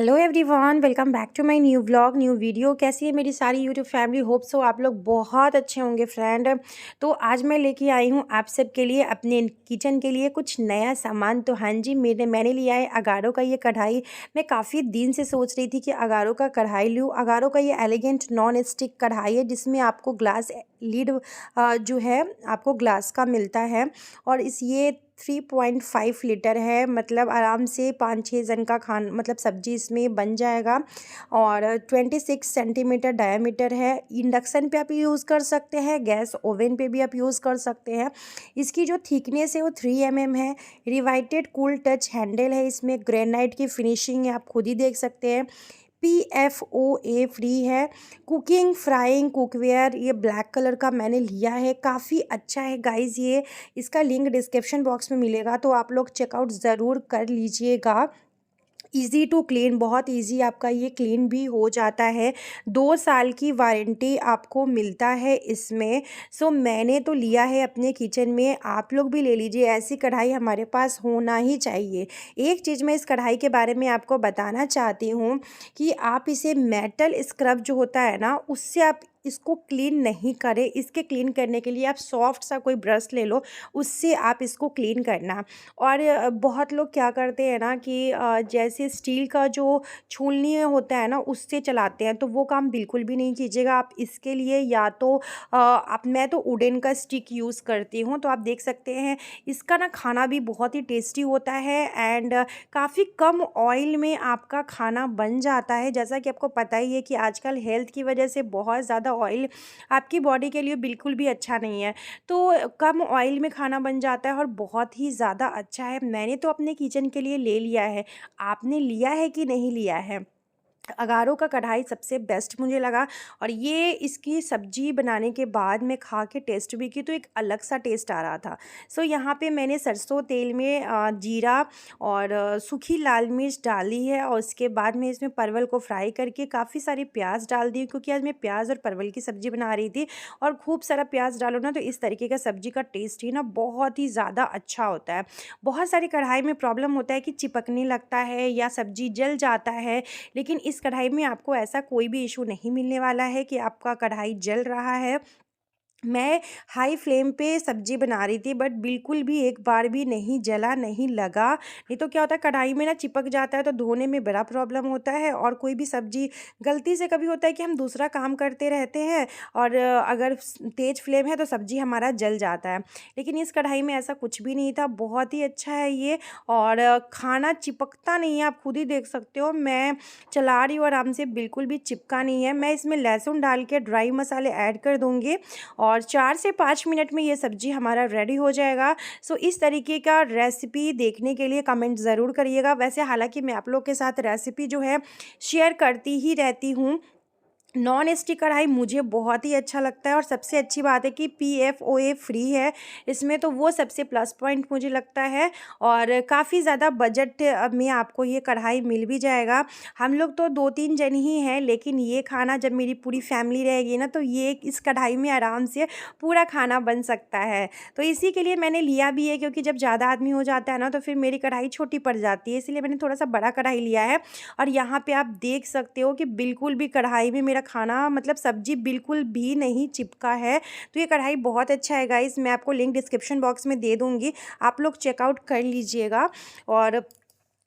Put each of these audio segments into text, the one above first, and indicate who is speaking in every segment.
Speaker 1: Hello everyone, welcome back to my new vlog new video. कैसी है मेरी सारी यूट्यूब फैमिली? होप सो आप लोग बहुत अच्छे होंगे फ्रेंड। तो आज मैं लेके आई हूँ आप सब के लिए अपने किचन के लिए कुछ नया सामान। तो हाँ जी, मैंने लिया है अगारो का ये कढ़ाई। मैं काफ़ी दिन से सोच रही थी कि अगारो का कढ़ाई लूँ। अगारो का ये एलिगेंट नॉन स्टिक कढ़ाई है जिसमें आपको ग्लास लीड जो है आपको ग्लास का मिलता है। और इस ये 3.5 लीटर है, मतलब आराम से 5-6 जन का खान मतलब सब्जी इसमें बन जाएगा। और 26 सेंटीमीटर डायामीटर है। इंडक्शन पे आप यूज़ कर सकते हैं, गैस ओवन पे भी आप यूज़ कर सकते हैं। इसकी जो थिकनेस है वो 3 mm है। रिवाइटेड कूल टच हैंडल है, इसमें ग्रेनाइट की फिनिशिंग है, आप खुद ही देख सकते हैं। PFOA फ्री है। कुकिंग फ्राइंग कुकवेयर ये ब्लैक कलर का मैंने लिया है, काफ़ी अच्छा है गाइज़ ये। इसका लिंक डिस्क्रिप्शन बॉक्स में मिलेगा, तो आप लोग चेकआउट ज़रूर कर लीजिएगा। ईज़ी टू क्लीन, बहुत ईज़ी आपका ये क्लीन भी हो जाता है। 2 साल की वारंटी आपको मिलता है इसमें। सो मैंने तो लिया है अपने किचन में, आप लोग भी ले लीजिए। ऐसी कढ़ाई हमारे पास होना ही चाहिए। एक चीज़ मैं इस कढ़ाई के बारे में आपको बताना चाहती हूँ कि आप इसे मेटल स्क्रब जो होता है ना, उससे आप इसको क्लीन नहीं करें। इसके क्लीन करने के लिए आप सॉफ्ट सा कोई ब्रश ले लो, उससे आप इसको क्लीन करना। और बहुत लोग क्या करते हैं ना कि जैसे स्टील का जो छूलनी होता है ना, उससे चलाते हैं, तो वो काम बिल्कुल भी नहीं कीजिएगा। आप इसके लिए या तो आप मैं तो वुडन का स्टिक यूज़ करती हूँ। तो आप देख सकते हैं इसका ना खाना भी बहुत ही टेस्टी होता है एंड काफ़ी कम ऑयल में आपका खाना बन जाता है। जैसा कि आपको पता ही है कि आजकल हेल्थ की वजह से बहुत ज़्यादा ऑयल आपकी बॉडी के लिए बिल्कुल भी अच्छा नहीं है। तो कम ऑयल में खाना बन जाता है और बहुत ही ज़्यादा अच्छा है। मैंने तो अपने किचन के लिए ले लिया है, आपने लिया है कि नहीं लिया है? अगारो का कढ़ाई सबसे बेस्ट मुझे लगा। और ये इसकी सब्जी बनाने के बाद मैं खा के टेस्ट भी की तो एक अलग सा टेस्ट आ रहा था। सो यहाँ पे मैंने सरसों तेल में जीरा और सूखी लाल मिर्च डाली है, और उसके बाद मैं इसमें परवल को फ्राई करके काफ़ी सारी प्याज डाल दी, क्योंकि आज मैं प्याज और परवल की सब्ज़ी बना रही थी। और खूब सारा प्याज डालो ना, तो इस तरीके का सब्ज़ी का टेस्ट ही ना बहुत ही ज़्यादा अच्छा होता है। बहुत सारी कढ़ाई में प्रॉब्लम होता है कि चिपकने लगता है या सब्ज़ी जल जाता है, लेकिन इस कढ़ाई में आपको ऐसा कोई भी इशू नहीं मिलने वाला है कि आपका कढ़ाई जल रहा है। मैं हाई फ्लेम पे सब्ज़ी बना रही थी, बट बिल्कुल भी एक बार भी नहीं जला, नहीं लगा। नहीं तो क्या होता है, कढ़ाई में ना चिपक जाता है तो धोने में बड़ा प्रॉब्लम होता है। और कोई भी सब्ज़ी गलती से कभी होता है कि हम दूसरा काम करते रहते हैं और अगर तेज़ फ्लेम है तो सब्ज़ी हमारा जल जाता है। लेकिन इस कढ़ाई में ऐसा कुछ भी नहीं था, बहुत ही अच्छा है ये। और खाना चिपकता नहीं है, आप खुद ही देख सकते हो। मैं चला रही हूँ आराम से, बिल्कुल भी चिपका नहीं है। मैं इसमें लहसुन डाल के ड्राई मसाले ऐड कर दूँगी और 4 से 5 मिनट में ये सब्ज़ी हमारा रेडी हो जाएगा। सो इस तरीके का रेसिपी देखने के लिए कमेंट ज़रूर करिएगा। वैसे हालाँकि मैं आप लोग के साथ रेसिपी जो है शेयर करती ही रहती हूँ। नॉन स्टिक कढ़ाई मुझे बहुत ही अच्छा लगता है, और सबसे अच्छी बात है कि PFOA फ्री है इसमें, तो वो सबसे प्लस पॉइंट मुझे लगता है। और काफ़ी ज़्यादा बजट में आपको ये कढ़ाई मिल भी जाएगा। हम लोग तो 2-3 जन ही हैं, लेकिन ये खाना जब मेरी पूरी फैमिली रहेगी ना, तो ये इस कढ़ाई में आराम से पूरा खाना बन सकता है। तो इसी के लिए मैंने लिया भी है, क्योंकि जब ज़्यादा आदमी हो जाता है ना, तो फिर मेरी कढ़ाई छोटी पड़ जाती है, इसलिए मैंने थोड़ा सा बड़ा कढ़ाई लिया है। और यहाँ पे आप देख सकते हो कि बिल्कुल भी कढ़ाई में मेरा खाना मतलब सब्जी बिल्कुल भी नहीं चिपका है। तो ये कढ़ाई बहुत अच्छा है गाइस, मैं आपको लिंक डिस्क्रिप्शन बॉक्स में दे दूँगी, आप लोग चेकआउट कर लीजिएगा। और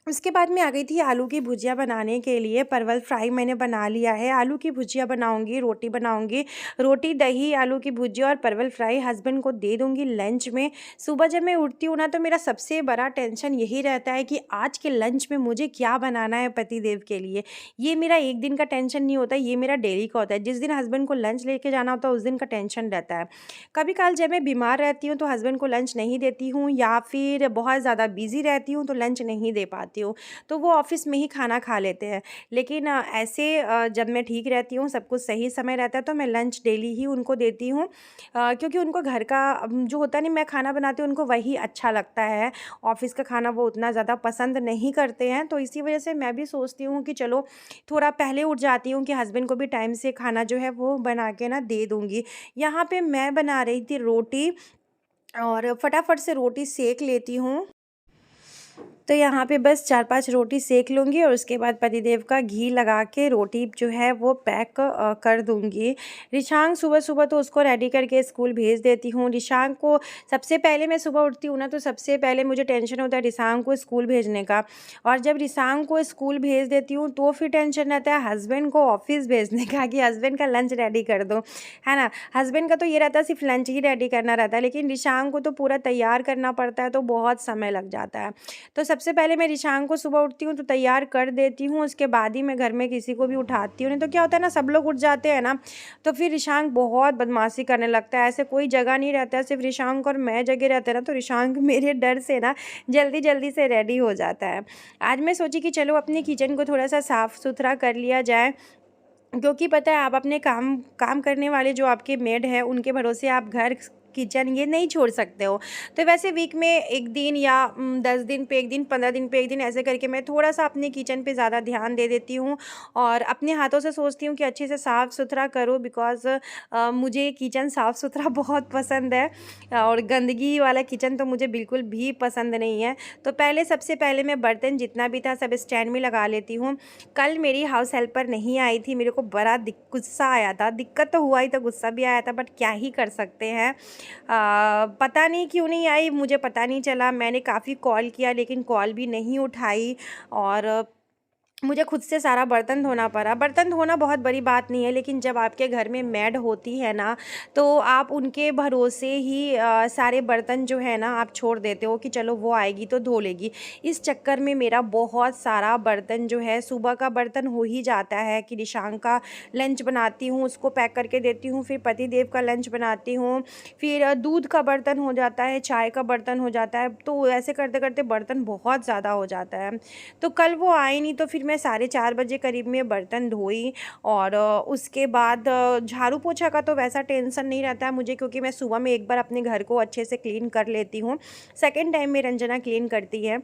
Speaker 1: उसके बाद मैं आ गई थी आलू की भुजिया बनाने के लिए। परवल फ्राई मैंने बना लिया है, आलू की भुजिया बनाऊंगी, रोटी बनाऊंगी। रोटी दही आलू की भुजिया और परवल फ्राई हस्बैंड को दे दूंगी लंच में। सुबह जब मैं उठती हूँ ना, तो मेरा सबसे बड़ा टेंशन यही रहता है कि आज के लंच में मुझे क्या बनाना है पतिदेव के लिए। ये मेरा एक दिन का टेंशन नहीं होता, ये मेरा डेली का होता है। जिस दिन हस्बैंड को लंच लेके जाना होता है उस दिन का टेंशन रहता है। कभी काल जब मैं बीमार रहती हूँ तो हस्बैंड को लंच नहीं देती हूँ, या फिर बहुत ज़्यादा बिजी रहती हूँ तो लंच नहीं दे पाती हूँ, तो वो ऑफ़िस में ही खाना खा लेते हैं। लेकिन ऐसे जब मैं ठीक रहती हूँ, सब कुछ सही समय रहता है, तो मैं लंच डेली ही उनको देती हूँ। क्योंकि उनको घर का जो होता है ना, मैं खाना बनाती हूँ, उनको वही अच्छा लगता है। ऑफ़िस का खाना वो उतना ज़्यादा पसंद नहीं करते हैं, तो इसी वजह से मैं भी सोचती हूँ कि चलो थोड़ा पहले उठ जाती हूँ कि हस्बैंड को भी टाइम से खाना जो है वो बना के ना दे दूँगी। यहाँ पे मैं बना रही थी रोटी, और फटाफट से रोटी सेक लेती हूँ। तो यहाँ पे बस 4-5 रोटी सेक लूँगी और उसके बाद पतिदेव का घी लगा के रोटी जो है वो पैक कर दूँगी। रिशांग सुबह-सुबह तो उसको रेडी करके स्कूल भेज देती हूँ। रिशांग को सबसे पहले मैं सुबह उठती हूँ ना, तो सबसे पहले मुझे टेंशन होता है रिशांग को स्कूल भेजने का। और जब रिशांग को स्कूल भेज देती हूँ तो फिर टेंशन रहता है हस्बैंड को ऑफ़िस भेजने का कि हस्बैंड का लंच रेडी कर दो, है ना? हस्बैंड का तो ये रहता है सिर्फ़ लंच ही रेडी करना रहता है, लेकिन रिशांग को तो पूरा तैयार करना पड़ता है, तो बहुत समय लग जाता है। तो सबसे पहले मैं रिशांग को सुबह उठती हूँ तो तैयार कर देती हूँ, उसके बाद ही मैं घर में किसी को भी उठाती हूँ। नहीं तो क्या होता है ना, सब लोग उठ जाते हैं ना, तो फिर रिशांग बहुत बदमाशी करने लगता है। ऐसे कोई जगह नहीं रहता है, सिर्फ रिशांग और मैं जगह रहते हैं ना, तो रिशांग मेरे डर से ना जल्दी-जल्दी से रेडी हो जाता है। आज मैं सोची कि चलो अपने किचन को थोड़ा-सा साफ़-सुथरा कर लिया जाए, क्योंकि पता है आप अपने काम काम करने वाले जो आपके मेड हैं उनके भरोसे आप घर किचन ये नहीं छोड़ सकते हो। तो वैसे वीक में 1 दिन या 10 दिन पे 1 दिन, 15 दिन पे 1 दिन ऐसे करके मैं थोड़ा-सा अपने किचन पे ज़्यादा ध्यान दे देती हूँ और अपने हाथों से सोचती हूँ कि अच्छे से साफ़-सुथरा करूँ, बिकॉज़ मुझे किचन साफ़-सुथरा बहुत पसंद है और गंदगी वाला किचन तो मुझे बिल्कुल भी पसंद नहीं है। तो पहले सबसे पहले मैं बर्तन जितना भी था सब स्टैंड में लगा लेती हूँ। कल मेरी हाउस हेल्पर नहीं आई थी, मेरे को बड़ा गुस्सा आया था। दिक्कत तो हुआ ही था, गुस्सा भी आया था, बट क्या ही कर सकते हैं। पता नहीं क्यों नहीं आई, मुझे पता नहीं चला। मैंने काफ़ी कॉल किया लेकिन कॉल भी नहीं उठाई और मुझे खुद से सारा बर्तन धोना पड़ा। बर्तन धोना बहुत बड़ी बात नहीं है, लेकिन जब आपके घर में मेड होती है ना, तो आप उनके भरोसे ही सारे बर्तन जो है ना आप छोड़ देते हो कि चलो वो आएगी तो धो लेगी। इस चक्कर में मेरा बहुत सारा बर्तन जो है, सुबह का बर्तन हो ही जाता है कि रिशांग का लंच बनाती हूँ, उसको पैक करके देती हूँ, फिर पतिदेव का लंच बनाती हूँ, फिर दूध का बर्तन हो जाता है, चाय का बर्तन हो जाता है। तो ऐसे करते-करते बर्तन बहुत ज़्यादा हो जाता है। तो कल वो आई नहीं, तो फिर मैं 4:30 बजे करीब में बर्तन धोई और उसके बाद झाड़ू पोछा का तो वैसा टेंशन नहीं रहता है मुझे, क्योंकि मैं सुबह में एक बार अपने घर को अच्छे से क्लीन कर लेती हूँ। सेकंड टाइम में रंजना क्लीन करती है।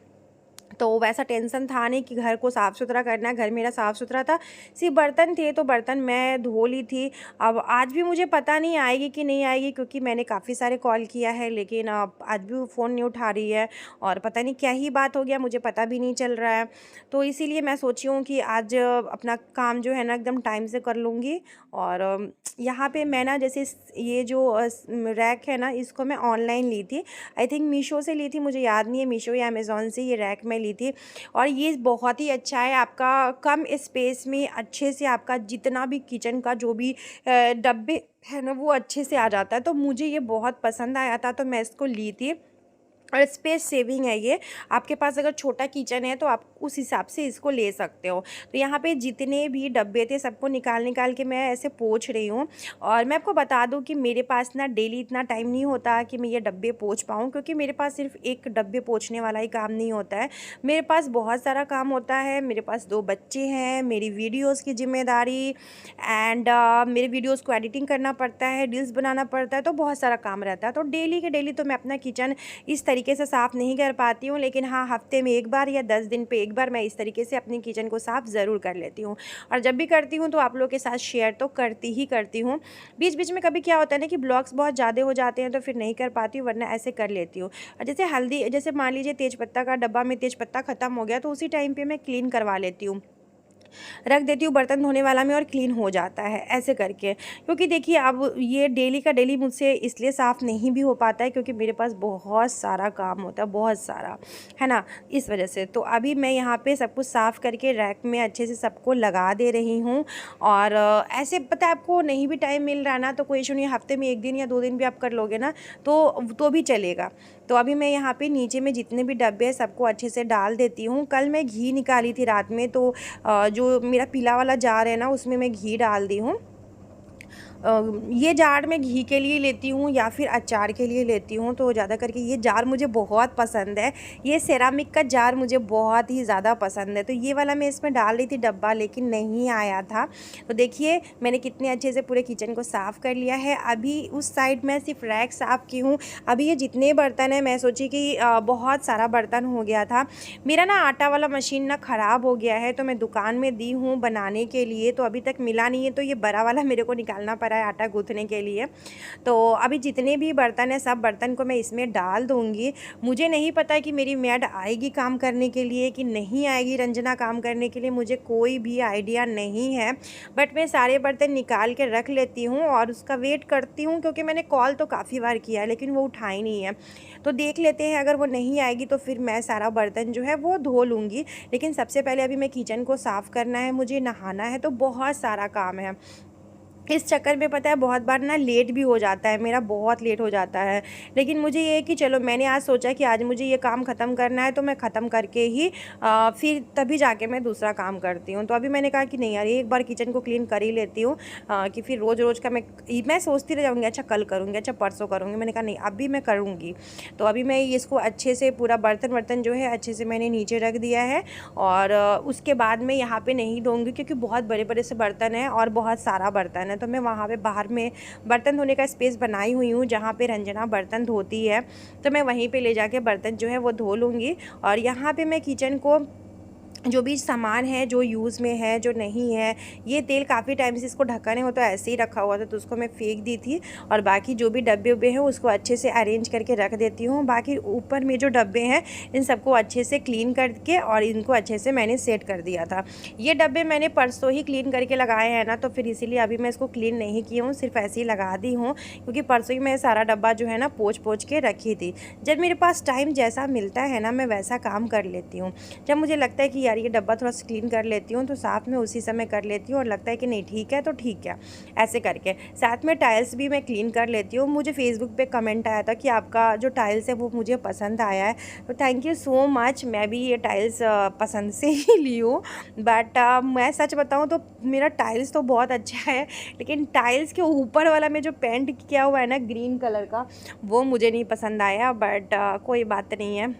Speaker 1: तो वैसा टेंशन था नहीं कि घर को साफ़-सुथरा करना है, घर मेरा साफ़-सुथरा था। सिर्फ़ बर्तन थे तो बर्तन मैं धो ली थी। अब आज भी मुझे पता नहीं आएगी कि नहीं आएगी, क्योंकि मैंने काफ़ी सारे कॉल किया है, लेकिन आज भी वो फ़ोन नहीं उठा रही है और पता नहीं क्या ही बात हो गया, मुझे पता भी नहीं चल रहा है। तो इसीलिए मैं सोची हूँ कि आज अपना काम जो है ना एकदम टाइम से कर लूँगी। और यहाँ पे मैं ना जैसे ये जो रैक है ना, इसको मैं ऑनलाइन ली थी। आई थिंक मीशो से ली थी, मुझे याद नहीं है मीशो या अमेज़न से ये रैक मैं ली थी। और ये बहुत ही अच्छा है, आपका कम स्पेस में अच्छे से आपका जितना भी किचन का जो भी डब्बे है ना वो अच्छे से आ जाता है। तो मुझे ये बहुत पसंद आया था, तो मैं इसको ली थी और स्पेस सेविंग है ये। आपके पास अगर छोटा किचन है तो आप उस हिसाब से इसको ले सकते हो। तो यहाँ पे जितने भी डब्बे थे सबको निकाल के मैं ऐसे पोंछ रही हूँ। और मैं आपको बता दूँ कि मेरे पास ना डेली इतना टाइम नहीं होता कि मैं ये डब्बे पोंछ पाऊँ, क्योंकि मेरे पास सिर्फ एक डब्बे पोंछने वाला ही काम नहीं होता है। मेरे पास बहुत सारा काम होता है। मेरे पास 2 बच्चे हैं, मेरी वीडियोज़ की ज़िम्मेदारी एंड मेरे वीडियोज़ को एडिटिंग करना पड़ता है, रील्स बनाना पड़ता है, तो बहुत सारा काम रहता है। तो डेली के डेली तो मैं अपना किचन इस तरीके से साफ़ नहीं कर पाती हूँ, लेकिन हाँ, हफ़्ते में 1 बार या 10 दिन पे 1 बार मैं इस तरीके से अपनी किचन को साफ़ ज़रूर कर लेती हूँ। और जब भी करती हूँ तो आप लोगों के साथ शेयर तो करती ही करती हूँ। बीच-बीच में कभी क्या होता है ना कि ब्लॉग्स बहुत ज़्यादा हो जाते हैं तो फिर नहीं कर पाती हूँ, वरना ऐसे कर लेती हूँ। और जैसे हल्दी, जैसे मान लीजिए तेज़पत्ता का डब्बा में तेज़पत्ता ख़त्म हो गया, तो उसी टाइम पे मैं क्लीन करवा लेती हूँ, रख देती हूँ बर्तन धोने वाला में और क्लीन हो जाता है ऐसे करके। क्योंकि देखिए अब ये डेली का डेली मुझसे इसलिए साफ़ नहीं भी हो पाता है क्योंकि मेरे पास बहुत सारा काम होता है, बहुत सारा, है ना? इस वजह से। तो अभी मैं यहाँ पे सब कुछ साफ़ करके रैक में अच्छे से सबको लगा दे रही हूँ। और ऐसे पता है आपको नहीं भी टाइम मिल रहा ना तो कोई इशू नहीं, हफ़्ते में 1 दिन या 2 दिन भी आप कर लोगे ना तो भी चलेगा। तो अभी मैं यहाँ पे नीचे में जितने भी डब्बे हैं सबको अच्छे से डाल देती हूँ। कल मैं घी निकाली थी रात में, तो जो मेरा पीला वाला जार है ना उसमें मैं घी डाल दी हूँ। ये जार मैं घी के लिए लेती हूँ या फिर अचार के लिए लेती हूँ, तो ज़्यादा करके ये जार मुझे बहुत पसंद है। ये सेरामिक का जार मुझे बहुत ही ज़्यादा पसंद है। तो ये वाला मैं इसमें डाल रही थी डब्बा, लेकिन नहीं आया था। तो देखिए मैंने कितने अच्छे से पूरे किचन को साफ़ कर लिया है। अभी उस साइड में सिर्फ रैक साफ़ की हूँ। अभी ये जितने बर्तन हैं मैं सोची कि बहुत सारा बर्तन हो गया था। मेरा ना आटा वाला मशीन ना ख़राब हो गया है, तो मैं दुकान में दी हूँ बनाने के लिए, तो अभी तक मिला नहीं है, तो ये बड़ा वाला मेरे को निकालना पड़ा रहा है आटा गूँथने के लिए। तो अभी जितने भी बर्तन हैं सब बर्तन को मैं इसमें डाल दूँगी। मुझे नहीं पता कि मेरी मैड आएगी काम करने के लिए कि नहीं आएगी रंजना काम करने के लिए, मुझे कोई भी आइडिया नहीं है। बट मैं सारे बर्तन निकाल के रख लेती हूँ और उसका वेट करती हूँ, क्योंकि मैंने कॉल तो काफ़ी बार किया है लेकिन वो उठाई नहीं है। तो देख लेते हैं, अगर वो नहीं आएगी तो फिर मैं सारा बर्तन जो है वो धो लूँगी। लेकिन सबसे पहले अभी मैं किचन को साफ़ करना है, मुझे नहाना है, तो बहुत सारा काम है। इस चक्कर में पता है बहुत बार ना लेट भी हो जाता है, मेरा बहुत लेट हो जाता है। लेकिन मुझे ये है कि चलो मैंने आज सोचा कि आज मुझे ये काम ख़त्म करना है, तो मैं ख़त्म करके ही फिर तभी जाके मैं दूसरा काम करती हूँ। तो अभी मैंने कहा कि नहीं यार, एक बार किचन को क्लीन कर ही लेती हूँ, कि फिर रोज़-रोज़ का मैं सोचती रह जाऊँगी, अच्छा कल करूँगी, अच्छा परसों करूँगी। मैंने कहा नहीं, अभी मैं करूँगी। तो अभी मैं इसको अच्छे से पूरा बर्तन जो है अच्छे से मैंने नीचे रख दिया है, और उसके बाद मैं यहाँ पे नहीं धोऊँगी, क्योंकि बहुत बड़े-बड़े से बर्तन हैं और बहुत सारा बर्तन है। तो मैं वहाँ पे बाहर में बर्तन धोने का स्पेस बनाई हुई हूँ, जहाँ पे रंजना बर्तन धोती है। तो मैं वहीं पे ले जाके बर्तन जो है वो धो लूँगी। और यहाँ पे मैं किचन को जो भी सामान है, जो यूज़ में है, जो नहीं है, ये तेल काफ़ी टाइम से इसको ढका नहीं, हो तो ऐसे ही रखा हुआ था, तो उसको मैं फेंक दी थी। और बाकी जो भी डब्बे हैं उसको अच्छे से अरेंज करके रख देती हूँ। बाकी ऊपर में जो डब्बे हैं इन सबको अच्छे से क्लीन करके और इनको अच्छे से मैंने सेट कर दिया था। ये डब्बे मैंने परसों ही क्लीन करके लगाए हैं ना, तो फिर इसीलिए अभी मैं इसको क्लीन नहीं की हूँ, सिर्फ ऐसे ही लगा दी हूँ, क्योंकि परसों ही मैं सारा डब्बा जो है ना पोंछ के रखी थी। जब मेरे पास टाइम जैसा मिलता है ना, मैं वैसा काम कर लेती हूँ। जब मुझे लगता है कि यार ये डब्बा थोड़ा सा क्लीन कर लेती हूँ, तो साथ में उसी समय कर लेती हूँ, और लगता है कि नहीं ठीक है तो ठीक है, ऐसे करके साथ में टाइल्स भी मैं क्लीन कर लेती हूँ। मुझे फेसबुक पे कमेंट आया था कि आपका जो टाइल्स है वो मुझे पसंद आया है, तो थैंक यू सो मच। मैं भी ये टाइल्स पसंद से ही ली हूँ। बट मैं सच बताऊँ तो मेरा टाइल्स तो बहुत अच्छा है, लेकिन टाइल्स के ऊपर वाला में जो पेंट किया हुआ है ना ग्रीन कलर का, वो मुझे नहीं पसंद आया। बट कोई बात नहीं है,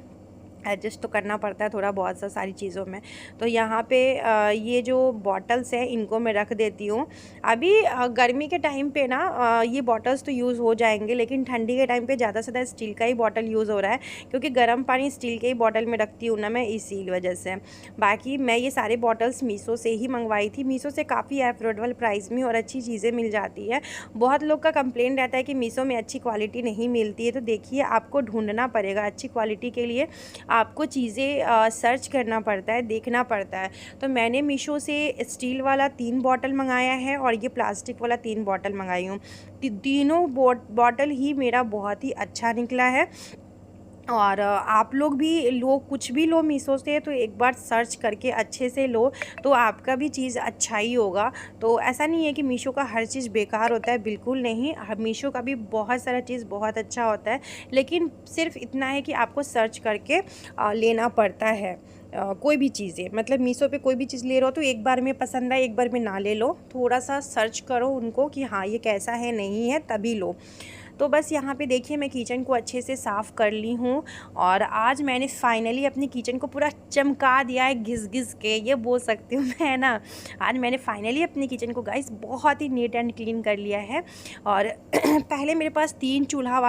Speaker 1: एडजस्ट तो करना पड़ता है थोड़ा बहुत सा सारी चीज़ों में। तो यहाँ पे ये जो बॉटल्स हैं इनको मैं रख देती हूँ। अभी गर्मी के टाइम पे ना ये बॉटल्स तो यूज़ हो जाएंगे, लेकिन ठंडी के टाइम पे ज़्यादा से ज़्यादा स्टील का ही बॉटल यूज़ हो रहा है, क्योंकि गर्म पानी स्टील के ही बॉटल में रखती हूँ ना मैं, इसी वजह से। बाकी मैं ये सारे बॉटल्स मीशो से ही मंगवाई थी। मीशो से काफ़ी अफोर्डेबल प्राइस में और अच्छी चीज़ें मिल जाती है। बहुत लोग का कंप्लेंट रहता है कि मीशो में अच्छी क्वालिटी नहीं मिलती है, तो देखिए आपको ढूंढना पड़ेगा अच्छी क्वालिटी के लिए, आपको चीज़ें सर्च करना पड़ता है, देखना पड़ता है। तो मैंने मीशो से स्टील वाला 3 बॉटल मंगाया है और ये प्लास्टिक वाला 3 बॉटल मंगाई हूँ। तीनों बॉटल ही मेरा बहुत ही अच्छा निकला है। और आप लोग भी लो, कुछ भी लो मीशो से, तो एक बार सर्च करके अच्छे से लो, तो आपका भी चीज़ अच्छा ही होगा। तो ऐसा नहीं है कि मीशो का हर चीज़ बेकार होता है, बिल्कुल नहीं। मीशो का भी बहुत सारा चीज़ बहुत अच्छा होता है, लेकिन सिर्फ इतना है कि आपको सर्च करके लेना पड़ता है। कोई भी चीज़ें, मतलब मीशो पे कोई भी चीज़ ले रहे हो तो एक बार में पसंद आए एक बार में ना ले लो, थोड़ा सा सर्च करो उनको कि हाँ ये कैसा है नहीं है, तभी लो। तो बस यहाँ पे देखिए मैं किचन को अच्छे से साफ़ कर ली हूँ, और आज मैंने फाइनली अपनी किचन को पूरा चमका दिया है, घिस घिस के ये बोल सकती हूँ मैं ना। आज मैंने फाइनली अपनी किचन को गाइस बहुत ही नीट एंड क्लीन कर लिया है। और पहले मेरे पास 3 चूल्हा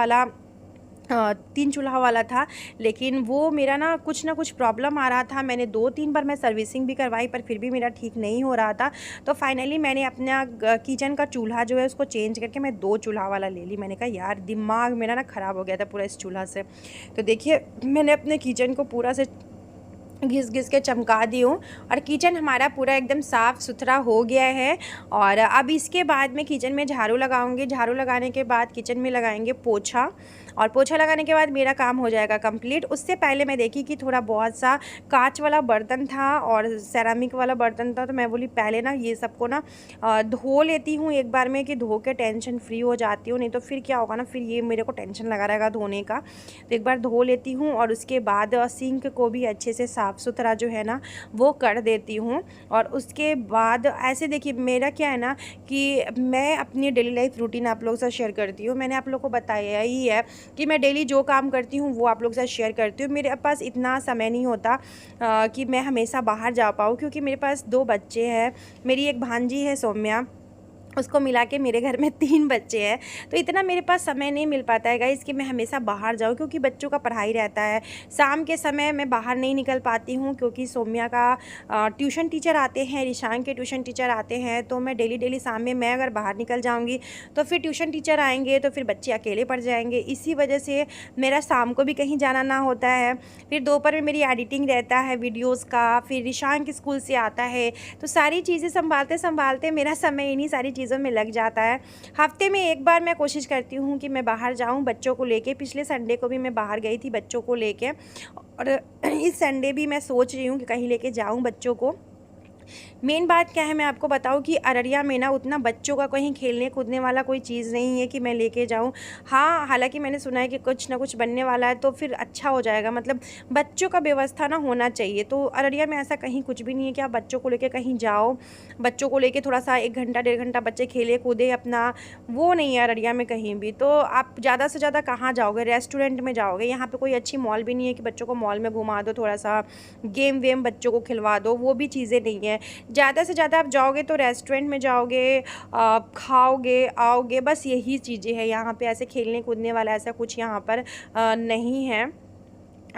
Speaker 1: वाला था, लेकिन वो मेरा ना कुछ प्रॉब्लम आ रहा था। मैंने 2-3 बार मैं सर्विसिंग भी करवाई, पर फिर भी मेरा ठीक नहीं हो रहा था। तो फाइनली मैंने अपना किचन का चूल्हा जो है उसको चेंज करके मैं 2 चूल्हा वाला ले ली। मैंने कहा यार दिमाग मेरा ना ख़राब हो गया था पूरा इस चूल्हा से। तो देखिए मैंने अपने किचन को पूरा से घिस घिस के चमका दी हूँ, और किचन हमारा पूरा एकदम साफ़ सुथरा हो गया है। और अब इसके बाद मैं किचन में झाड़ू लगाऊंगी। झाड़ू लगाने के बाद किचन में लगाएंगे पोछा, और पोछा लगाने के बाद मेरा काम हो जाएगा कंप्लीट। उससे पहले मैं देखी कि थोड़ा बहुत सा कांच वाला बर्तन था और सेरामिक वाला बर्तन था, तो मैं बोली पहले ना ये सबको ना धो लेती हूँ एक बार में, कि धो के टेंशन फ्री हो जाती हूँ, नहीं तो फिर क्या होगा ना, फिर ये मेरे को टेंशन लगा रहेगा धोने का। तो एक बार धो लेती हूँ, और उसके बाद सिंक को भी अच्छे से साफ़ सुथरा जो है ना वो कर देती हूँ। और उसके बाद ऐसे देखिए मेरा क्या है ना, कि मैं अपनी डेली लाइफ रूटीन आप लोगों से शेयर करती हूँ। मैंने आप लोगों को बताया ही है कि मैं डेली जो काम करती हूँ वो आप लोगों के साथ शेयर करती हूँ। मेरे पास इतना समय नहीं होता कि मैं हमेशा बाहर जा पाऊँ, क्योंकि मेरे पास 2 बच्चे हैं। मेरी एक भांजी है सौम्या, उसको मिला के मेरे घर में 3 बच्चे हैं, तो इतना मेरे पास समय नहीं मिल पाता है गाइस कि मैं हमेशा बाहर जाऊँ, क्योंकि बच्चों का पढ़ाई रहता है। शाम के समय मैं बाहर नहीं निकल पाती हूँ, क्योंकि सौम्या का ट्यूशन टीचर आते हैं, रिशांग के ट्यूशन टीचर आते हैं, तो मैं डेली शाम में मैं अगर बाहर निकल जाऊँगी तो फिर ट्यूशन टीचर आएँगे तो फिर बच्चे अकेले पड़ जाएँगे। इसी वजह से मेरा शाम को भी कहीं जाना ना होता है। फिर दोपहर में मेरी एडिटिंग रहता है वीडियोज़ का, फिर रिशांग स्कूल से आता है, तो सारी चीज़ें सँभालते-सँभालते मेरा समय इन्हीं सारी चीज़ों में लग जाता है। हफ़्ते में एक बार मैं कोशिश करती हूँ कि मैं बाहर जाऊँ बच्चों को लेके। पिछले संडे को भी मैं बाहर गई थी बच्चों को लेके, और इस संडे भी मैं सोच रही हूँ कि कहीं लेके जाऊँ बच्चों को। मेन बात क्या है, मैं आपको बताऊँ कि अररिया में ना उतना बच्चों का कहीं खेलने कूदने वाला कोई चीज़ नहीं है कि मैं लेके जाऊँ। हाँ, हालाँकि मैंने सुना है कि कुछ ना कुछ बनने वाला है, तो फिर अच्छा हो जाएगा, मतलब बच्चों का व्यवस्था ना होना चाहिए। तो अररिया में ऐसा कहीं कुछ भी नहीं है कि आप बच्चों को लेके कहीं जाओ, बच्चों को लेके थोड़ा-सा 1 घंटा, डेढ़ घंटा बच्चे खेले कूदे अपना, वो नहीं है अररिया में कहीं भी। तो आप ज़्यादा से ज़्यादा कहाँ जाओगे? रेस्टोरेंट में जाओगे। यहाँ पे कोई अच्छी मॉल भी नहीं है कि बच्चों को मॉल में घुमा दो, थोड़ा-सा गेम-वेम बच्चों को खिलवा दो, वो भी चीज़ें नहीं है। ज़्यादा से ज़्यादा आप जाओगे तो रेस्टोरेंट में जाओगे, खाओगे, आओगे, बस यही चीज़ें हैं यहाँ पे। ऐसे खेलने कूदने वाला ऐसा कुछ यहाँ पर नहीं है।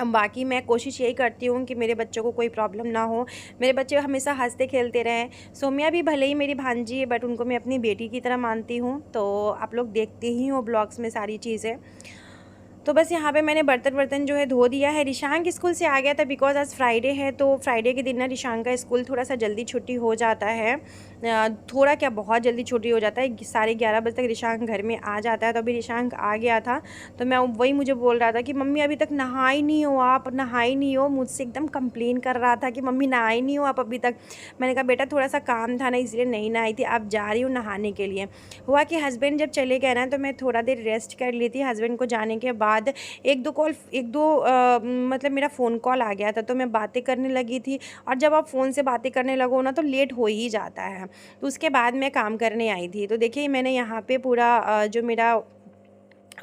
Speaker 1: बाकी मैं कोशिश यही करती हूँ कि मेरे बच्चों को कोई प्रॉब्लम ना हो, मेरे बच्चे हमेशा हँसते खेलते रहें। सौम्या भी भले ही मेरी भांजी है, बट उनको मैं अपनी बेटी की तरह मानती हूँ। तो आप लोग देखते ही हो ब्लॉग्स में सारी चीज़ें। तो बस यहाँ पे मैंने बर्तन जो है धो दिया है। रिशांक स्कूल से आ गया था, बिकॉज़ आज फ्राइडे है, तो फ्राइडे के दिन ना रिशांक का स्कूल थोड़ा-सा जल्दी छुट्टी हो जाता है। थोड़ा क्या, बहुत जल्दी छुट्टी हो जाता है, साढ़े 11 बजे तक रिशांक घर में आ जाता है। तो अभी रिशांक आ गया था, तो मैं वही मुझे बोल रहा था कि मम्मी अभी तक नहाई नहीं हो आप, नहाई नहीं हो। मुझसे एकदम कंप्लेन कर रहा था कि मम्मी नहाई नहीं हो आप अभी तक। मैंने कहा बेटा थोड़ा-सा काम था ना, इसलिए नहीं नहाई थी, अब जा रही हूँ नहाने के लिए। हुआ कि हस्बैंड जब चले गए ना, तो मैं थोड़ा देर रेस्ट कर ली थी। हस्बैंड को जाने के बाद 1-2 मतलब मेरा फ़ोन कॉल आ गया था, तो मैं बातें करने लगी थी, और जब आप फ़ोन से बातें करने लगो ना तो लेट हो ही जाता है। तो उसके बाद मैं काम करने आई थी। तो देखिए मैंने यहाँ पे पूरा जो मेरा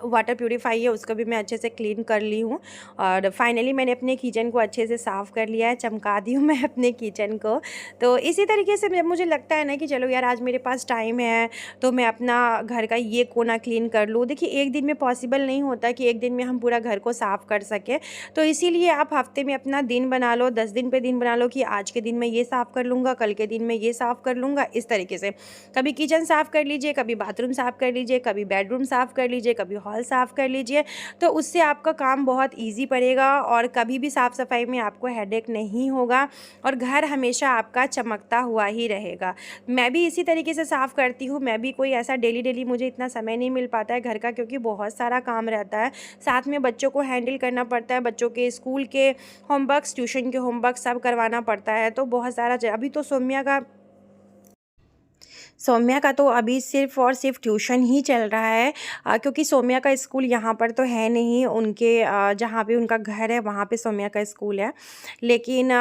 Speaker 1: वाटर प्यूरीफाई है उसको भी मैं अच्छे से क्लीन कर ली हूँ, और फाइनली मैंने अपने किचन को अच्छे से साफ़ कर लिया है, चमका दी हूँ मैं अपने किचन को। तो इसी तरीके से जब मुझे लगता है ना कि चलो यार आज मेरे पास टाइम है, तो मैं अपना घर का ये कोना क्लीन कर लूँ। देखिए एक दिन में पॉसिबल नहीं होता कि एक दिन में हम पूरा घर को साफ़ कर सकें, तो इसीलिए आप हफ्ते में अपना दिन बना लो, 10 दिन पे दिन बना लो कि आज के दिन मैं ये साफ़ कर लूँगा, कल के दिन मैं ये साफ़ कर लूँगा, इस तरीके से। कभी किचन साफ़ कर लीजिए, कभी बाथरूम साफ़ कर लीजिए, कभी बेडरूम साफ़ कर लीजिए, कभी हॉल साफ़ कर लीजिए, तो उससे आपका काम बहुत ईज़ी पड़ेगा, और कभी भी साफ़ सफाई में आपको हेडेक नहीं होगा, और घर हमेशा आपका चमकता हुआ ही रहेगा। मैं भी इसी तरीके से साफ़ करती हूँ। मैं भी कोई ऐसा डेली मुझे इतना समय नहीं मिल पाता है घर का, क्योंकि बहुत सारा काम रहता है, साथ में बच्चों को हैंडल करना पड़ता है, बच्चों के स्कूल के होमवर्क्स, ट्यूशन के होमवर्क सब करवाना पड़ता है, तो बहुत सारा अभी तो सौम्या का तो अभी सिर्फ़ और सिर्फ ट्यूशन ही चल रहा है, क्योंकि सौम्या का स्कूल यहाँ पर तो है नहीं, उनके जहाँ पे उनका घर है वहाँ पे सौम्या का स्कूल है। लेकिन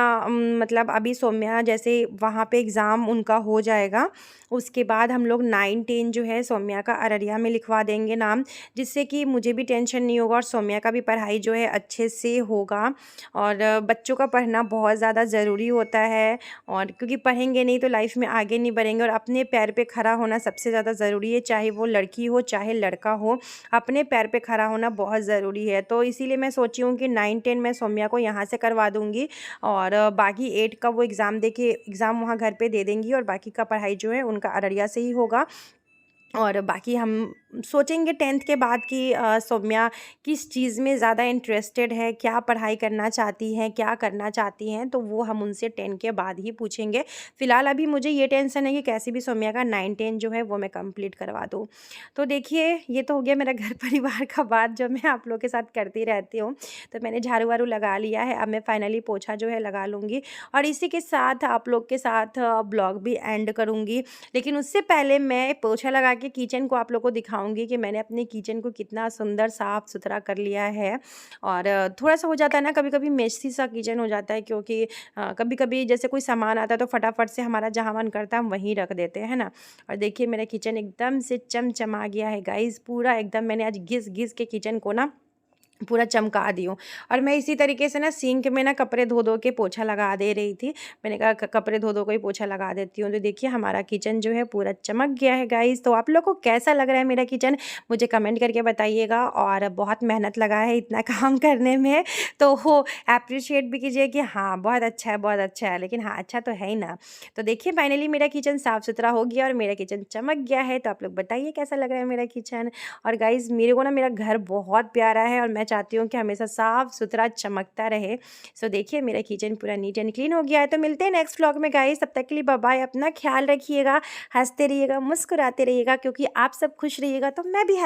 Speaker 1: मतलब अभी सौम्या जैसे वहाँ पे एग्ज़ाम उनका हो जाएगा, उसके बाद हम लोग 9-10 जो है सौम्या का अररिया में लिखवा देंगे नाम, जिससे कि मुझे भी टेंशन नहीं होगा और सौम्या का भी पढ़ाई जो है अच्छे से होगा। और बच्चों का पढ़ना बहुत ज़्यादा ज़रूरी होता है, और क्योंकि पढ़ेंगे नहीं तो लाइफ में आगे नहीं बढ़ेंगे, और अपने पैर पे खड़ा होना सबसे ज़्यादा ज़रूरी है, चाहे वो लड़की हो चाहे लड़का हो, अपने पैर पे खड़ा होना बहुत ज़रूरी है। तो इसीलिए मैं सोची हूँ कि 9-10 मैं सौम्या को यहाँ से करवा दूँगी, और बाकी 8 का वो एग्ज़ाम वहाँ घर पे दे देंगी, और बाकी का पढ़ाई जो है उनका अररिया से ही होगा। और बाकी हम सोचेंगे 10th के बाद कि सौम्या किस चीज़ में ज़्यादा इंटरेस्टेड है, क्या पढ़ाई करना चाहती हैं, क्या करना चाहती हैं, तो वो हम उनसे 10 के बाद ही पूछेंगे। फ़िलहाल अभी मुझे ये टेंशन है कि कैसे भी सौम्या का 9-10 जो है वो मैं कंप्लीट करवा दूँ। तो देखिए ये तो हो गया मेरा घर परिवार का बात, जो मैं आप लोगों के साथ करती रहती हूँ। तो मैंने झाड़ू-वारू लगा लिया है, अब मैं फाइनली पोछा जो है लगा लूँगी, और इसी के साथ आप लोग के साथ ब्लॉग भी एंड करूँगी। लेकिन उससे पहले मैं पोछा लगा के किचन को आप लोग को दिखाऊंगी कि मैंने अपने किचन को कितना सुंदर साफ़ सुथरा कर लिया है। और थोड़ा-सा हो जाता है ना कभी-कभी मेसी सा किचन हो जाता है, क्योंकि कभी-कभी जैसे कोई सामान आता है तो फटाफट से हमारा जहाँ मन करता है हम वहीं रख देते हैं ना। और देखिए मेरा किचन एकदम से चमचमा गया है गाइज़, पूरा एकदम मैंने आज घिस-घिस के किचन को ना पूरा चमका दी हूँ। और मैं इसी तरीके से ना सिंक में ना कपड़े धो-धो के पोछा लगा दे रही थी। मैंने कहा क कपड़े धो-धो के ही पोछा लगा देती हूँ। तो देखिए हमारा किचन जो है पूरा चमक गया है गाइज़। तो आप लोग को कैसा लग रहा है मेरा किचन? मुझे कमेंट करके बताइएगा और बहुत मेहनत लगा है इतना काम करने में, तो वो एप्रिशिएट भी कीजिए कि हाँ, बहुत अच्छा है, बहुत अच्छा है। लेकिन हाँ, अच्छा तो है ही ना। तो देखिए फाइनली मेरा किचन साफ-सुथरा हो गया और मेरा किचन चमक गया है। तो आप लोग बताइए कैसा लग रहा है मेरा किचन? और गाइज़ मेरे को ना मेरा घर बहुत प्यारा है और मैं चाहती हूँ कि हमेशा साफ-सुथरा चमकता रहे। सो देखिए मेरा किचन पूरा नीट एंड क्लीन हो गया है। तो मिलते हैं नेक्स्ट व्लॉग में गाइज़, तब तक के लिए बाय-बाय। अपना ख़्याल रखिएगा, हँसते रहिएगा, मुस्कुराते रहिएगा क्योंकि आप सब खुश रहिएगा तो मैं भी